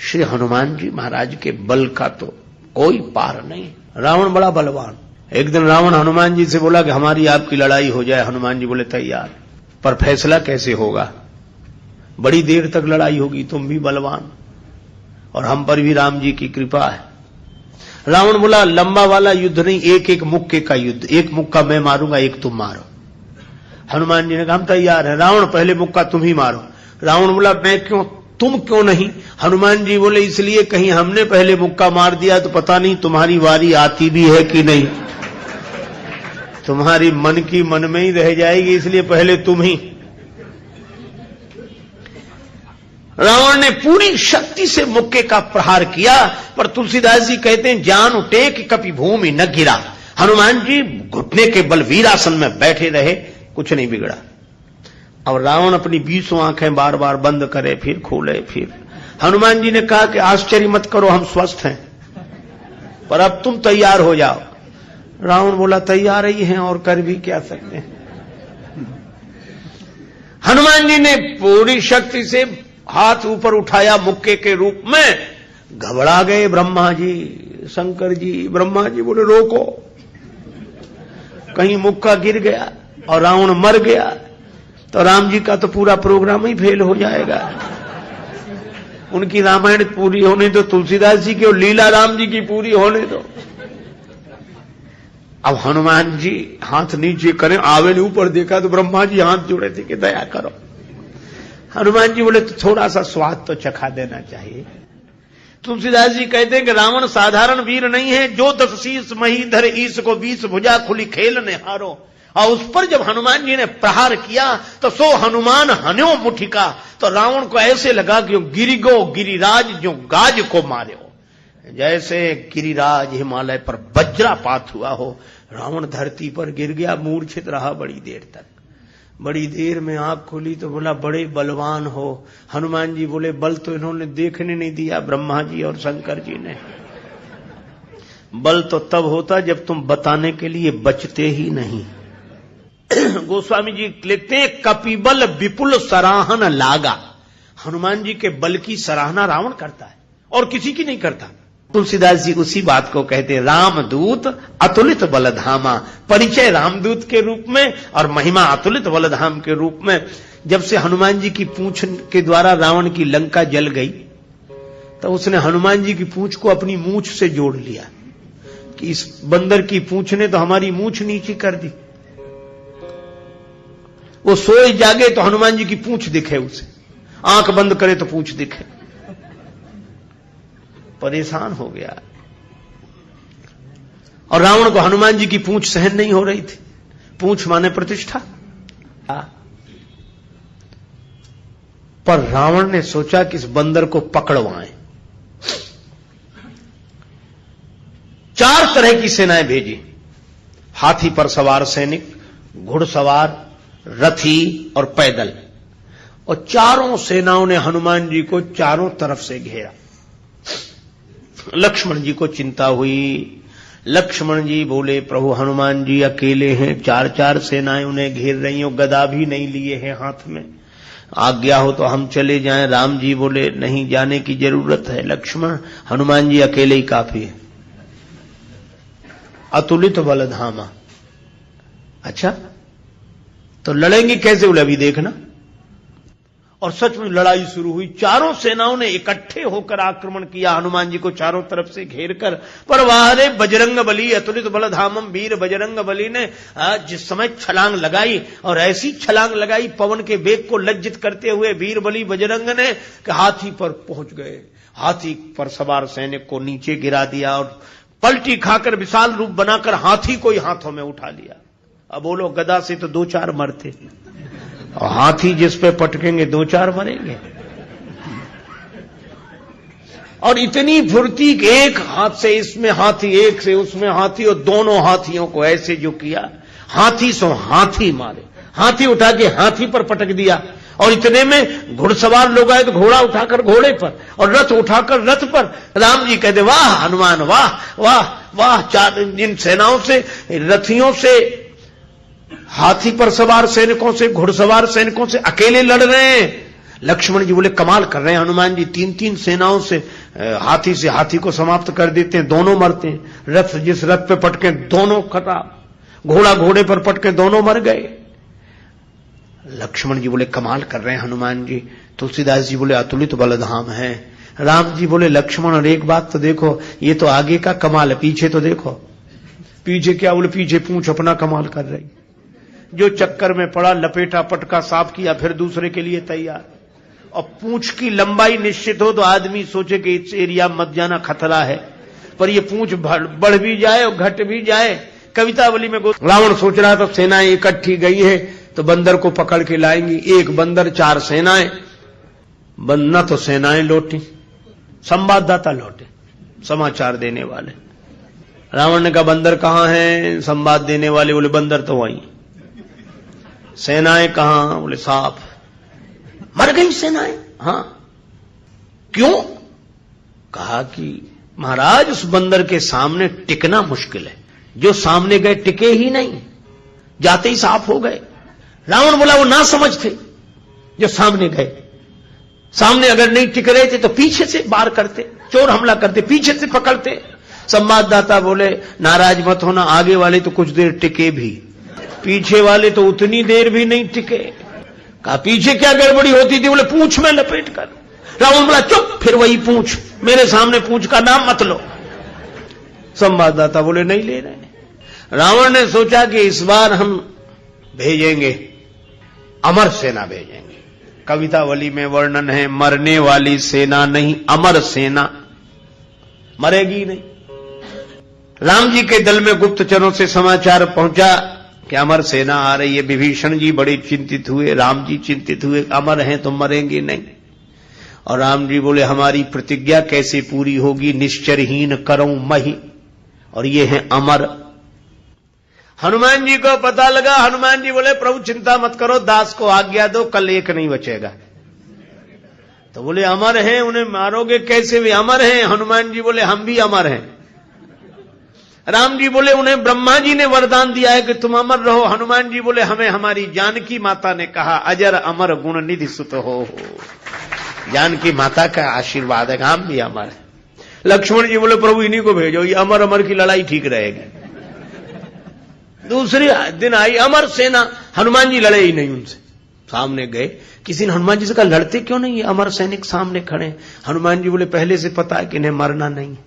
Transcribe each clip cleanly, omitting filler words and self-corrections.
श्री हनुमान जी महाराज के बल का तो कोई पार नहीं। रावण बड़ा बलवान। एक दिन रावण हनुमान जी से बोला कि हमारी आपकी लड़ाई हो जाए। हनुमान जी बोले तैयार, पर फैसला कैसे होगा? बड़ी देर तक लड़ाई होगी, तुम भी बलवान और हम पर भी राम जी की कृपा है। रावण बोला लंबा वाला युद्ध नहीं, एक एक मुक्के का युद्ध, एक मुक्का मैं मारूंगा, एक तुम मारो। हनुमान जी ने कहा हम तैयार है। रावण पहले मुक्का तुम ही मारो। रावण बोला मैं क्यों, तुम क्यों नहीं? हनुमान जी बोले इसलिए कहीं हमने पहले मुक्का मार दिया तो पता नहीं तुम्हारी वारी आती भी है कि नहीं, तुम्हारी मन की मन में ही रह जाएगी, इसलिए पहले तुम ही। रावण ने पूरी शक्ति से मुक्के का प्रहार किया, पर तुलसीदास जी कहते हैं जान उठे कि कभी भूमि न गिरा। हनुमान जी घुटने के बल वीरासन में बैठे रहे, कुछ नहीं बिगड़ा। और रावण अपनी 20 आंखें बार बार बंद करे, फिर खोले, फिर। हनुमान जी ने कहा कि आश्चर्य मत करो, हम स्वस्थ हैं, पर अब तुम तैयार हो जाओ। रावण बोला तैयार ही हैं और कर भी क्या सकते हैं। हनुमान जी ने पूरी शक्ति से हाथ ऊपर उठाया मुक्के के रूप में। घबरा गए ब्रह्मा जी, शंकर जी। ब्रह्मा जी बोले रोको, कहीं मुक्का गिर गया और रावण मर गया तो राम जी का तो पूरा प्रोग्राम ही फेल हो जाएगा। उनकी रामायण पूरी होने दो, तुलसीदास जी की और लीला राम जी की पूरी होने दो। अब हनुमान जी हाथ नीचे करें, आवे ने ऊपर देखा तो ब्रह्मा जी हाथ जोड़े थे कि दया करो। हनुमान जी बोले तो थोड़ा सा स्वाद तो चखा देना चाहिए। तुलसीदास जी कहते हैं कि रावण साधारण वीर नहीं है, जो 10 शीस महीधर ईस को 20 भुजा खुली खेल ने हारो। और उस पर जब हनुमान जी ने प्रहार किया तो सो हनुमान हन्यो मुठिका, तो रावण को ऐसे लगा कि गिरिगो गिरिराज जो गाज को मारे हो, जैसे गिरिराज हिमालय पर वज्रापात हुआ हो। रावण धरती पर गिर गया, मूर्छित रहा बड़ी देर तक। बड़ी देर में आंख खुली तो बोला बड़े बलवान हो। हनुमान जी बोले बल तो इन्होंने देखने नहीं दिया, ब्रह्मा जी और शंकर जी ने। बल तो तब होता जब तुम बताने के लिए बचते ही नहीं। गोस्वामी जी लिखते हैं कपिबल विपुल सराहन लागा। हनुमान जी के बल की सराहना रावण करता है और किसी की नहीं करता। तुलसीदास जी उसी बात को कहते हैं रामदूत अतुलित बलधामा। परिचय रामदूत के रूप में और महिमा अतुलित बलधाम के रूप में। जब से हनुमान जी की पूंछ के द्वारा रावण की लंका जल गई तो उसने हनुमान जी की पूंछ को अपनी मूंछ से जोड़ लिया कि इस बंदर की पूंछ ने तो हमारी मूंछ नीची कर दी। वो सोए जागे तो हनुमान जी की पूंछ दिखे उसे, आंख बंद करे तो पूंछ दिखे। परेशान हो गया। और रावण को हनुमान जी की पूंछ सहन नहीं हो रही थी। पूंछ माने प्रतिष्ठा। पर रावण ने सोचा कि इस बंदर को पकड़वाएं। 4 तरह की सेनाएं भेजी। हाथी पर सवार सैनिक, घुड़सवार, रथी और पैदल। और चारों सेनाओं ने हनुमान जी को चारों तरफ से घेरा। लक्ष्मण जी को चिंता हुई। लक्ष्मण जी बोले प्रभु हनुमान जी अकेले हैं, 4 सेनाएं उन्हें घेर रही हो, गदा भी नहीं लिए हैं हाथ में, आज्ञा हो तो हम चले जाएं। राम जी बोले नहीं जाने की जरूरत है लक्ष्मण, हनुमान जी अकेले ही काफी है। अतुलित बलधामा। अच्छा तो लड़ेंगे कैसे? बोले अभी देखना। और सच में लड़ाई शुरू हुई। चारों सेनाओं ने इकट्ठे होकर आक्रमण किया हनुमान जी को चारों तरफ से घेरकर। पर वारे बजरंग बली अतुलित बलधामम। वीर बजरंग बली ने जिस समय छलांग लगाई और ऐसी छलांग लगाई पवन के वेग को लज्जित करते हुए वीर बली बजरंग ने कि हाथी पर पहुंच गए। हाथी पर सवार सैनिक को नीचे गिरा दिया और पलटी खाकर विशाल रूप बनाकर हाथी को ही हाथों में उठा लिया। अब बोलो गदा से तो 2-4 मरते और हाथी जिस पे पटकेंगे 2-4 मरेंगे। और इतनी फुर्ती एक हाथ से इसमें हाथी, एक से उसमें हाथी, और दोनों हाथियों को ऐसे जो किया, हाथी सो हाथी मारे। हाथी उठा के हाथी पर पटक दिया। और इतने में घुड़सवार लोग आए तो घोड़ा उठाकर घोड़े पर और रथ उठाकर रथ पर। राम जी कहते वाह हनुमान वाह वाह वाह। 4 इन सेनाओं से, रथियों से, हाथी पर सवार सैनिकों से, घुड़सवार सैनिकों से अकेले लड़ रहे हैं। लक्ष्मण जी बोले कमाल कर रहे हैं हनुमान जी, 3-3 सेनाओं से हाथी को समाप्त कर देते हैं, दोनों मरते हैं। रथ जिस रथ पे पटके दोनों खराब, घोड़ा घोड़े पर पटके दोनों मर गए। लक्ष्मण जी बोले कमाल कर रहे हैं हनुमान जी। तुलसीदास जी बोले अतुलित बलधाम है। राम जी बोले लक्ष्मण और एक बात तो देखो, ये तो आगे का कमाल है, पीछे तो देखो। पीछे क्या? बोले पीछे पूंछ अपना कमाल कर रही, जो चक्कर में पड़ा लपेटा पटका साफ किया, फिर दूसरे के लिए तैयार। और पूंछ की लंबाई निश्चित हो तो आदमी सोचे कि इस एरिया मत जाना, खतरा है, पर ये पूंछ बढ़ भी जाए और घट भी जाए। कवितावली में रावण सोच रहा था सेनाएं इकट्ठी गई है तो बंदर को पकड़ के लाएंगी, एक बंदर 4 सेनाएं। न तो सेनाएं लौटी, संवाददाता लौटे, समाचार देने वाले। रावण ने कहा बंदर कहां हैं? संवाद देने वाले बोले बंदर तो वहीं। सेनाएं कहां? बोले साफ मर गई सेनाएं। हां, क्यों? कहा कि महाराज उस बंदर के सामने टिकना मुश्किल है, जो सामने गए टिके ही नहीं, जाते ही साफ हो गए। रावण बोला वो ना समझ थे जो सामने गए, सामने अगर नहीं टिक रहे थे तो पीछे से वार करते, चोर हमला करते, पीछे से पकड़ते। संवाददाता बोले नाराज मत होना, आगे वाले तो कुछ देर टिके भी, पीछे वाले तो उतनी देर भी नहीं टिके। कहा पीछे क्या गड़बड़ी होती थी? बोले पूंछ में लपेट कर। रावण बोला चुप, फिर वही पूंछ, मेरे सामने पूंछ का नाम मत लो। संवाददाता बोले नहीं ले रहे। रावण ने सोचा कि इस बार हम भेजेंगे, अमर सेना भेजेंगे। कवितावली में वर्णन है मरने वाली सेना नहीं, अमर सेना, मरेगी नहीं। राम जी के दल में गुप्तचरों से समाचार पहुंचा कि अमर सेना आ रही है। विभीषण जी बड़े चिंतित हुए, राम जी चिंतित हुए, अमर हैं तो मरेंगे नहीं। और राम जी बोले हमारी प्रतिज्ञा कैसे पूरी होगी, निश्चरहीन करऊं मही, और ये है अमर। हनुमान जी को पता लगा। हनुमान जी बोले प्रभु चिंता मत करो, दास को आज्ञा दो, कल एक नहीं बचेगा। तो बोले अमर हैं, उन्हें मारोगे कैसे? वे अमर हैं। हनुमान जी बोले हम भी अमर हैं। राम जी बोले उन्हें ब्रह्मा जी ने वरदान दिया है कि तुम अमर रहो। हनुमान जी बोले हमें हमारी जानकी माता ने कहा अजर अमर गुण निधि सुत हो। जानकी माता का आशीर्वाद है, हम भी अमर है। लक्ष्मण जी बोले प्रभु इन्हीं को भेजो, ये अमर अमर की लड़ाई ठीक रहेगी। दूसरे दिन आई अमर सेना, हनुमान जी लड़े ही नहीं उनसे। सामने गए, किसी ने हनुमान जी से कहा लड़ते क्यों नहीं, अमर सैनिक सामने खड़े। हनुमान जी बोले पहले से पता है कि इन्हें मरना नहीं है,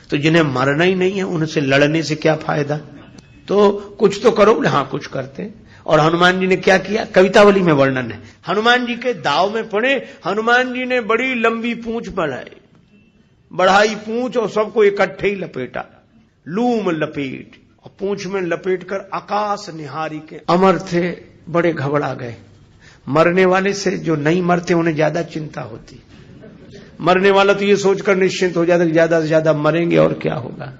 तो जिन्हें मरना ही नहीं है उनसे लड़ने से क्या फायदा, तो कुछ तो करो। बोले हाँ कुछ करते हैं। और हनुमान जी ने क्या किया, कवितावली में वर्णन है। हनुमान जी के दाव में पड़े, हनुमान जी ने बड़ी लंबी पूंछ बढ़ाई पूंछ और सबको इकट्ठे ही लपेटा, लूम लपेट, और पूंछ में लपेट कर आकाश निहारी के। अमर थे, बड़े घबरा गए। मरने वाले से जो नहीं मरते उन्हें ज्यादा चिंता होती, मरने वाला तो ये सोचकर निश्चिंत हो जाता कि ज्यादा से ज्यादा मरेंगे और क्या होगा,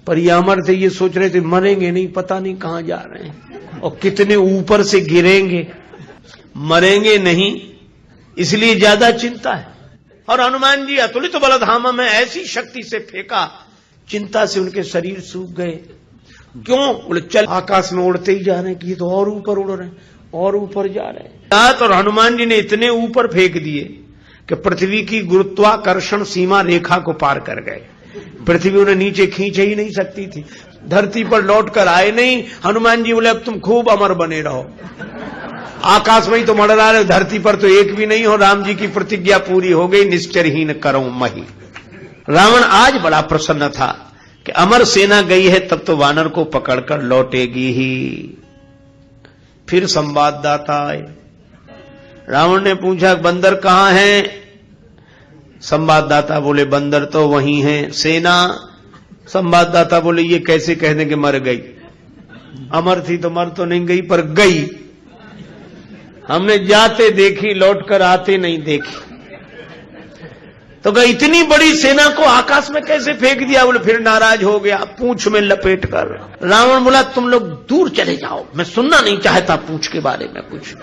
पर ये अमर थे, ये सोच रहे थे मरेंगे नहीं, पता नहीं कहां जा रहे हैं और कितने ऊपर से गिरेंगे, मरेंगे नहीं, इसलिए ज्यादा चिंता है। और हनुमान जी अतुलित बलधाम में ऐसी शक्ति से फेंका, चिंता से उनके शरीर सूख गए। क्यों? बोले चल आकाश में उड़ते ही जा रहे हैं कि ये तो और ऊपर उड़ रहे हैं और ऊपर जा रहे हैं। और हनुमान जी ने इतने ऊपर फेंक दिए कि पृथ्वी की गुरुत्वाकर्षण सीमा रेखा को पार कर गए। पृथ्वी उन्हें नीचे खींच ही नहीं सकती थी, धरती पर लौट कर आए नहीं। हनुमान जी बोले अब तुम खूब अमर बने रहो, आकाश में ही तो मंडरा रहे, धरती पर तो एक भी नहीं हो। राम जी की प्रतिज्ञा पूरी हो गई, निश्चरहीन करऊं मही। रावण आज बड़ा प्रसन्न था कि अमर सेना गई है, तब तो वानर को पकड़कर लौटेगी ही। फिर संवाददाता आए, रावण ने पूछा बंदर कहां है? संवाददाता बोले बंदर तो वहीं है। सेना? संवाददाता बोले ये कैसे कह दें कि मर गई, अमर थी तो मर तो नहीं गई पर गई, हमने जाते देखी लौटकर आते नहीं देखी। तो कहा इतनी बड़ी सेना को आकाश में कैसे फेंक दिया? बोले फिर नाराज हो गया, पूंछ में लपेट कर। रावण बोला तुम लोग दूर चले जाओ, मैं सुनना नहीं चाहता पूंछ के बारे में कुछ।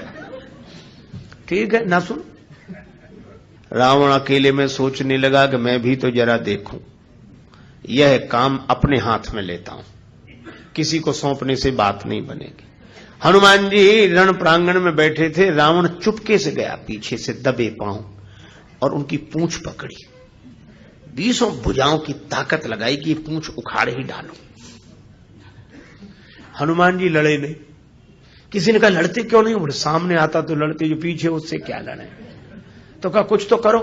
ठीक है ना सुन। रावण अकेले में सोचने लगा कि मैं भी तो जरा देखूं, यह काम अपने हाथ में लेता हूं, किसी को सौंपने से बात नहीं बनेगी। हनुमान जी रण प्रांगण में बैठे थे, रावण चुपके से गया पीछे से दबे पांव और उनकी पूंछ पकड़ी, 20 भुजाओं की ताकत लगाई कि ये पूंछ उखाड़ ही डालो। हनुमान जी लड़े नहीं। किसी ने कहा लड़ते क्यों नहीं? बोले सामने आता तो लड़ते, जो पीछे उससे क्या लड़े। तो कहा कुछ तो करो।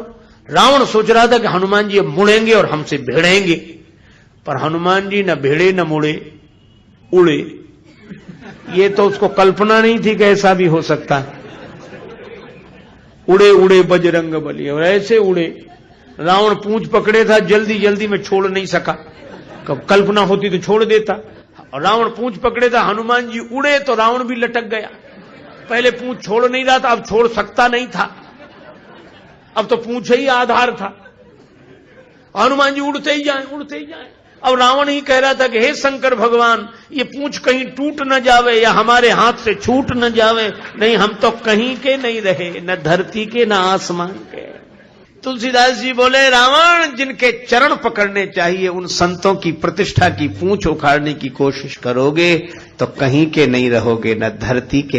रावण सोच रहा था कि हनुमान जी अब मुड़ेंगे और हमसे भिड़ेंगे, पर हनुमान जी न भिड़े न मुड़े, उड़े। ये तो उसको कल्पना नहीं थी कि ऐसा भी हो सकता है। उड़े उड़े बजरंग बली, और ऐसे उड़े। रावण पूंछ पकड़े था, जल्दी जल्दी में छोड़ नहीं सका। कल्पना होती तो छोड़ देता। रावण पूंछ पकड़े था, हनुमान जी उड़े तो रावण भी लटक गया। पहले पूंछ छोड़ नहीं रहा था, अब छोड़ सकता नहीं था, अब तो पूंछ ही आधार था। हनुमान जी उड़ते ही जाए, उड़ते ही जाए। अब रावण ही कह रहा था कि हे शंकर भगवान, ये पूंछ कहीं टूट न जावे या हमारे हाथ से छूट न जावे, नहीं हम तो कहीं के नहीं रहे, न धरती के न आसमान के। तुलसीदास जी बोले, रावण जिनके चरण पकड़ने चाहिए उन संतों की प्रतिष्ठा की पूंछ उखाड़ने की कोशिश करोगे तो कहीं के नहीं रहोगे, न धरती के